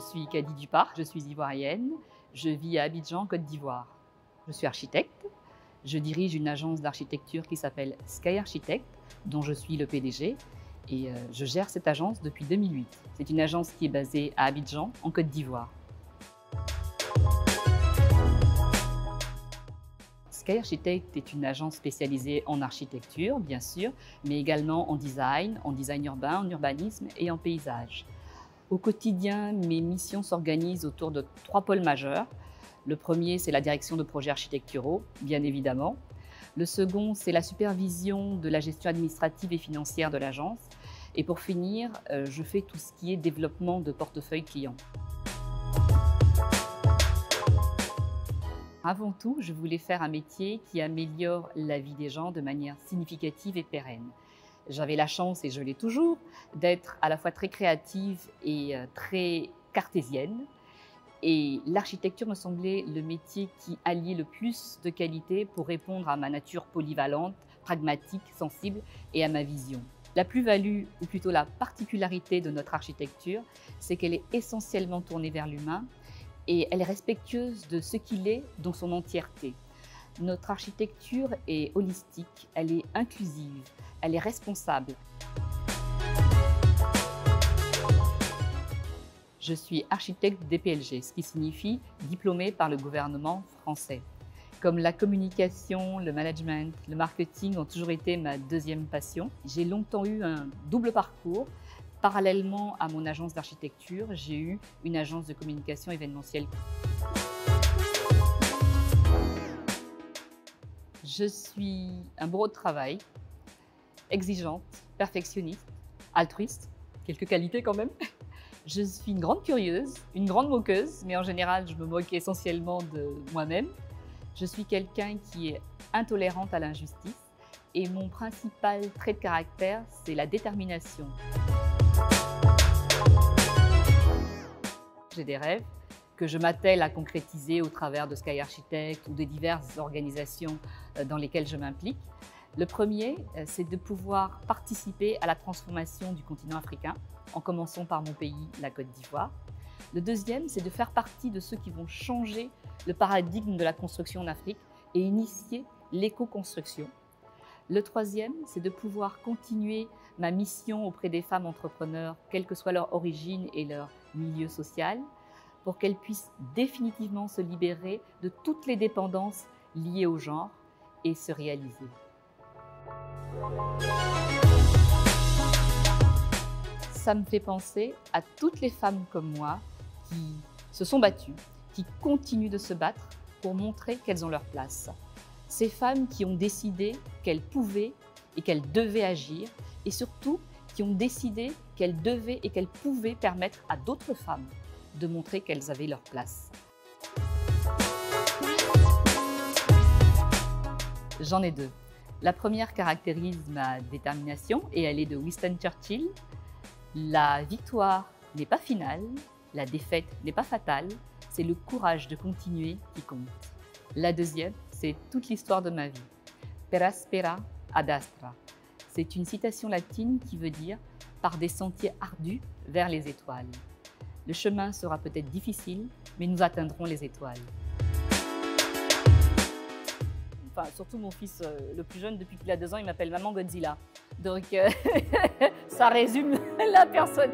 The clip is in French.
suis Kady Duparc, je suis ivoirienne, je vis à Abidjan, Côte d'Ivoire. Je suis architecte, je dirige une agence d'architecture qui s'appelle Sky Architect, dont je suis le PDG, et je gère cette agence depuis 2008. C'est une agence qui est basée à Abidjan, en Côte d'Ivoire. Sky Architect est une agence spécialisée en architecture, bien sûr, mais également en design urbain, en urbanisme et en paysage. Au quotidien, mes missions s'organisent autour de 3 pôles majeurs. Le premier, c'est la direction de projets architecturaux, bien évidemment. Le second, c'est la supervision de la gestion administrative et financière de l'agence. Et pour finir, je fais tout ce qui est développement de portefeuille client. Avant tout, je voulais faire un métier qui améliore la vie des gens de manière significative et pérenne. J'avais la chance, et je l'ai toujours, d'être à la fois très créative et très cartésienne. Et l'architecture me semblait le métier qui alliait le plus de qualité pour répondre à ma nature polyvalente, pragmatique, sensible et à ma vision. La plus-value, ou plutôt la particularité de notre architecture, c'est qu'elle est essentiellement tournée vers l'humain et elle est respectueuse de ce qu'il est dans son entièreté. Notre architecture est holistique, elle est inclusive, elle est responsable. Je suis architecte DPLG, ce qui signifie diplômée par le gouvernement français. Comme la communication, le management, le marketing ont toujours été ma deuxième passion, j'ai longtemps eu un double parcours. Parallèlement à mon agence d'architecture, j'ai eu une agence de communication événementielle. Je suis un bourreau de travail, exigeante, perfectionniste, altruiste, quelques qualités quand même. Je suis une grande curieuse, une grande moqueuse, mais en général, je me moque essentiellement de moi-même. Je suis quelqu'un qui est intolérante à l'injustice et mon principal trait de caractère, c'est la détermination. J'ai des rêves que je m'attelle à concrétiser au travers de Sky Architect ou des diverses organisations dans lesquelles je m'implique. Le premier, c'est de pouvoir participer à la transformation du continent africain, en commençant par mon pays, la Côte d'Ivoire. Le deuxième, c'est de faire partie de ceux qui vont changer le paradigme de la construction en Afrique et initier l'éco-construction. Le troisième, c'est de pouvoir continuer ma mission auprès des femmes entrepreneurs, quelle que soit leur origine et leur milieu social, pour qu'elles puissent définitivement se libérer de toutes les dépendances liées au genre et se réaliser. Ça me fait penser à toutes les femmes comme moi qui se sont battues, qui continuent de se battre pour montrer qu'elles ont leur place. Ces femmes qui ont décidé qu'elles pouvaient et qu'elles devaient agir et surtout qui ont décidé qu'elles devaient et qu'elles pouvaient permettre à d'autres femmes de montrer qu'elles avaient leur place. J'en ai deux. La première caractérise ma détermination et elle est de Winston Churchill. La victoire n'est pas finale, la défaite n'est pas fatale, c'est le courage de continuer qui compte. La deuxième, c'est toute l'histoire de ma vie. Per aspera ad astra. C'est une citation latine qui veut dire « par des sentiers ardus vers les étoiles ». Le chemin sera peut-être difficile, mais nous atteindrons les étoiles. Enfin, surtout mon fils le plus jeune, depuis qu'il a 2 ans, il m'appelle Maman Godzilla. Donc ça résume la personne.